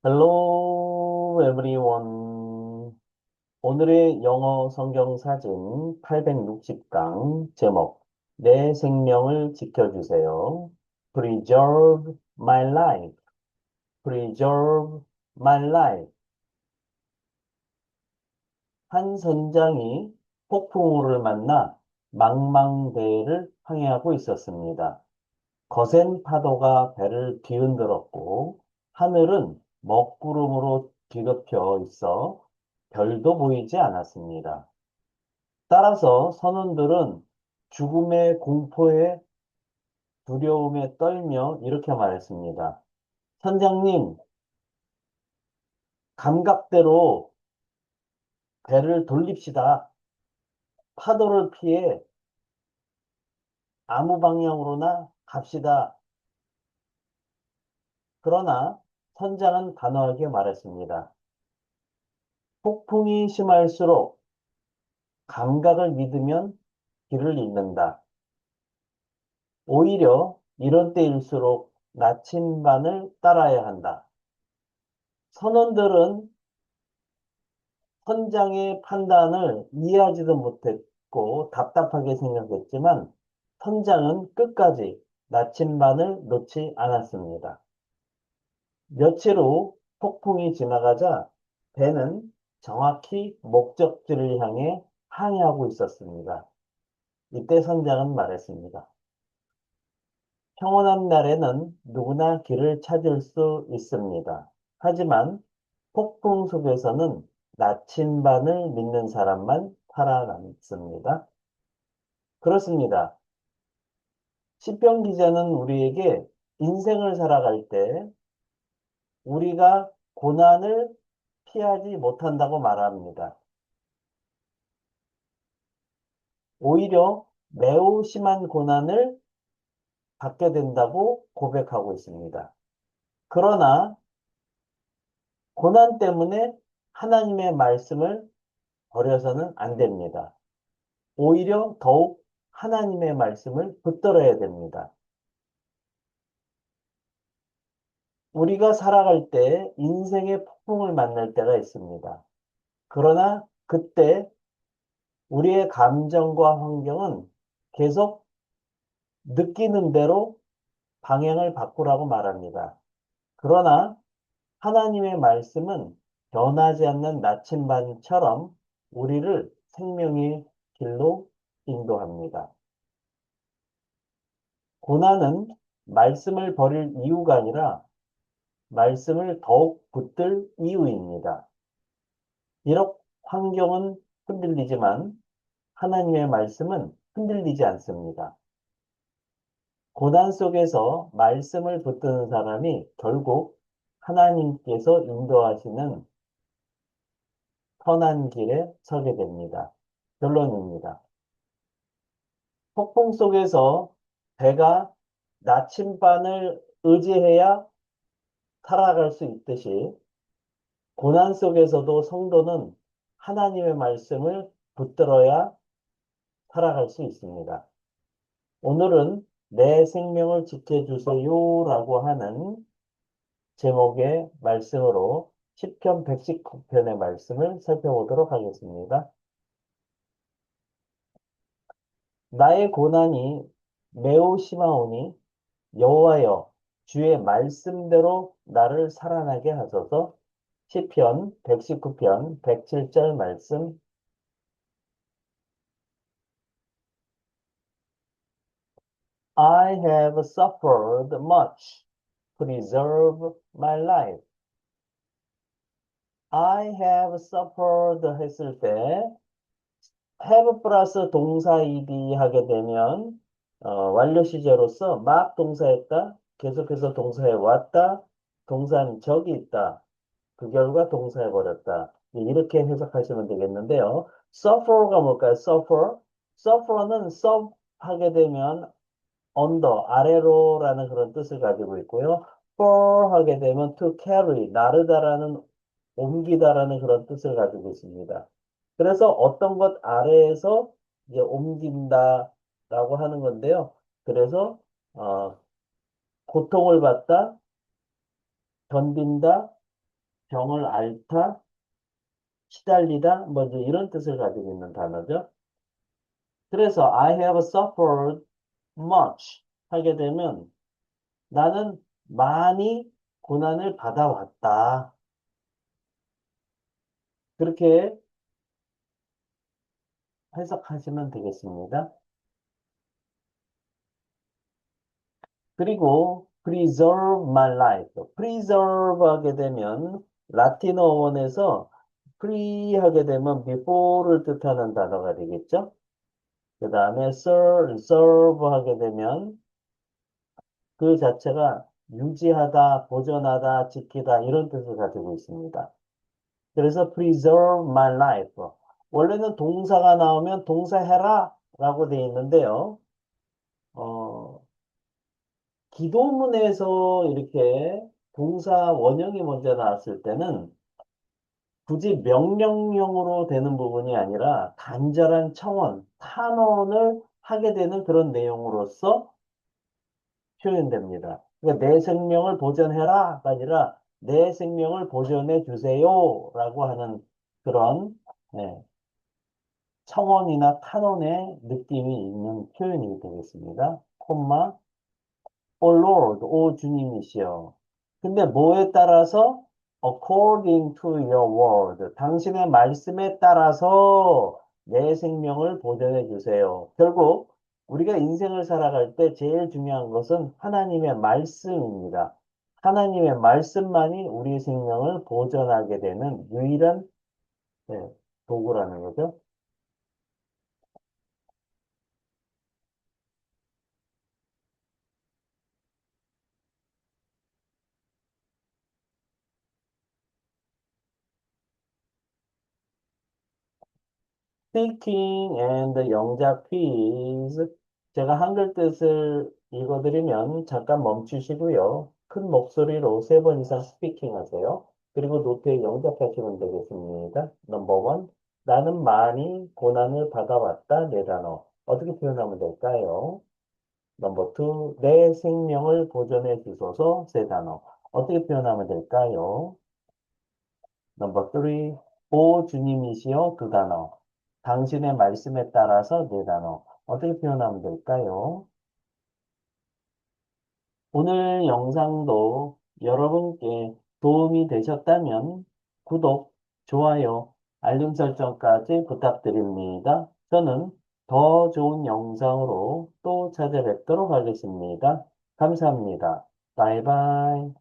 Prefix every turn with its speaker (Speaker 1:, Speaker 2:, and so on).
Speaker 1: Hello everyone. 오늘의 영어 성경 사진 860강 제목 내 생명을 지켜주세요. Preserve my life. Preserve my life. 한 선장이 폭풍우를 만나 망망대해를 항해하고 있었습니다. 거센 파도가 배를 뒤흔들었고 하늘은 먹구름으로 뒤덮여 있어 별도 보이지 않았습니다. 따라서 선원들은 죽음의 공포에 두려움에 떨며 이렇게 말했습니다. 선장님, 감각대로 배를 돌립시다. 파도를 피해 아무 방향으로나 갑시다. 그러나 선장은 단호하게 말했습니다. 폭풍이 심할수록 감각을 믿으면 길을 잃는다. 오히려 이런 때일수록 나침반을 따라야 한다. 선원들은 선장의 판단을 이해하지도 못했고 답답하게 생각했지만 선장은 끝까지 나침반을 놓지 않았습니다. 며칠 후 폭풍이 지나가자 배는 정확히 목적지를 향해 항해하고 있었습니다. 이때 선장은 말했습니다. 평온한 날에는 누구나 길을 찾을 수 있습니다. 하지만 폭풍 속에서는 나침반을 믿는 사람만 살아남습니다. 그렇습니다. 시편 기자는 우리에게 인생을 살아갈 때 우리가 고난을 피하지 못한다고 말합니다. 오히려 매우 심한 고난을 받게 된다고 고백하고 있습니다. 그러나 고난 때문에 하나님의 말씀을 버려서는 안 됩니다. 오히려 더욱 하나님의 말씀을 붙들어야 됩니다. 우리가 살아갈 때 인생의 폭풍을 만날 때가 있습니다. 그러나 그때 우리의 감정과 환경은 계속 느끼는 대로 방향을 바꾸라고 말합니다. 그러나 하나님의 말씀은 변하지 않는 나침반처럼 우리를 생명의 길로 인도합니다. 고난은 말씀을 버릴 이유가 아니라 말씀을 더욱 붙들 이유입니다. 비록 환경은 흔들리지만 하나님의 말씀은 흔들리지 않습니다. 고난 속에서 말씀을 붙드는 사람이 결국 하나님께서 인도하시는 선한 길에 서게 됩니다. 결론입니다. 폭풍 속에서 배가 나침반을 의지해야 살아갈 수 있듯이 고난 속에서도 성도는 하나님의 말씀을 붙들어야 살아갈 수 있습니다. 오늘은 내 생명을 지켜주세요라고 하는 제목의 말씀으로 시편 119편의 말씀을 살펴보도록 하겠습니다. 나의 고난이 매우 심하오니 여호와여 주의 말씀대로 나를 살아나게 하소서. 시편 119편 107절 말씀. I have suffered much. Preserve my life. I have suffered 했을 때 have 플러스 동사 ed 하게 되면 완료 시제로서 막 동사했다. 계속해서 동사해 왔다. 동사는 적이 있다. 그 결과 동사해 버렸다. 이렇게 해석하시면 되겠는데요. suffer가 뭘까요? suffer. suffer는 sub 하게 되면 언더, 아래로라는 그런 뜻을 가지고 있고요. for 하게 되면 to carry, 나르다라는, 옮기다라는 그런 뜻을 가지고 있습니다. 그래서 어떤 것 아래에서 이제 옮긴다라고 하는 건데요. 그래서, 고통을 받다, 견딘다, 병을 앓다, 시달리다, 뭐 이제 이런 뜻을 가지고 있는 단어죠. 그래서 I have suffered much 하게 되면 나는 많이 고난을 받아왔다. 그렇게 해석하시면 되겠습니다. 그리고 preserve my life. preserve 하게 되면 라틴어 원에서 pre 하게 되면 before를 뜻하는 단어가 되겠죠. 그 다음에 serve 하게 되면 그 자체가 유지하다, 보존하다, 지키다 이런 뜻을 가지고 있습니다. 그래서 preserve my life. 원래는 동사가 나오면 동사해라 라고 되어 있는데요. 어, 기도문에서 이렇게 동사 원형이 먼저 나왔을 때는 굳이 명령형으로 되는 부분이 아니라 간절한 청원, 탄원을 하게 되는 그런 내용으로서 표현됩니다. 그러니까 내 생명을 보존해라가 아니라 내 생명을 보존해 주세요라고 하는 그런 네, 청원이나 탄원의 느낌이 있는 표현이 되겠습니다. 콤마 O Lord, 오 주님이시여. 근데 뭐에 따라서 according to your word, 당신의 말씀에 따라서 내 생명을 보존해 주세요. 결국 우리가 인생을 살아갈 때 제일 중요한 것은 하나님의 말씀입니다. 하나님의 말씀만이 우리 생명을 보존하게 되는 유일한 네, 도구라는 거죠. Speaking and 영작 quiz. 제가 한글 뜻을 읽어드리면 잠깐 멈추시고요. 큰 목소리로 세 번 이상 스피킹 하세요. 그리고 노트에 영작하시면 되겠습니다. 넘버 원. 나는 많이 고난을 받아왔다. 네 단어. 어떻게 표현하면 될까요? 넘버 투. 내 생명을 보존해 주소서. 세 단어. 어떻게 표현하면 될까요? 넘버 3, 오 주님이시여 두 단어. 당신의 말씀에 따라서 네 단어. 어떻게 표현하면 될까요? 오늘 영상도 여러분께 도움이 되셨다면 구독, 좋아요, 알림 설정까지 부탁드립니다. 저는 더 좋은 영상으로 또 찾아뵙도록 하겠습니다. 감사합니다. 바이바이.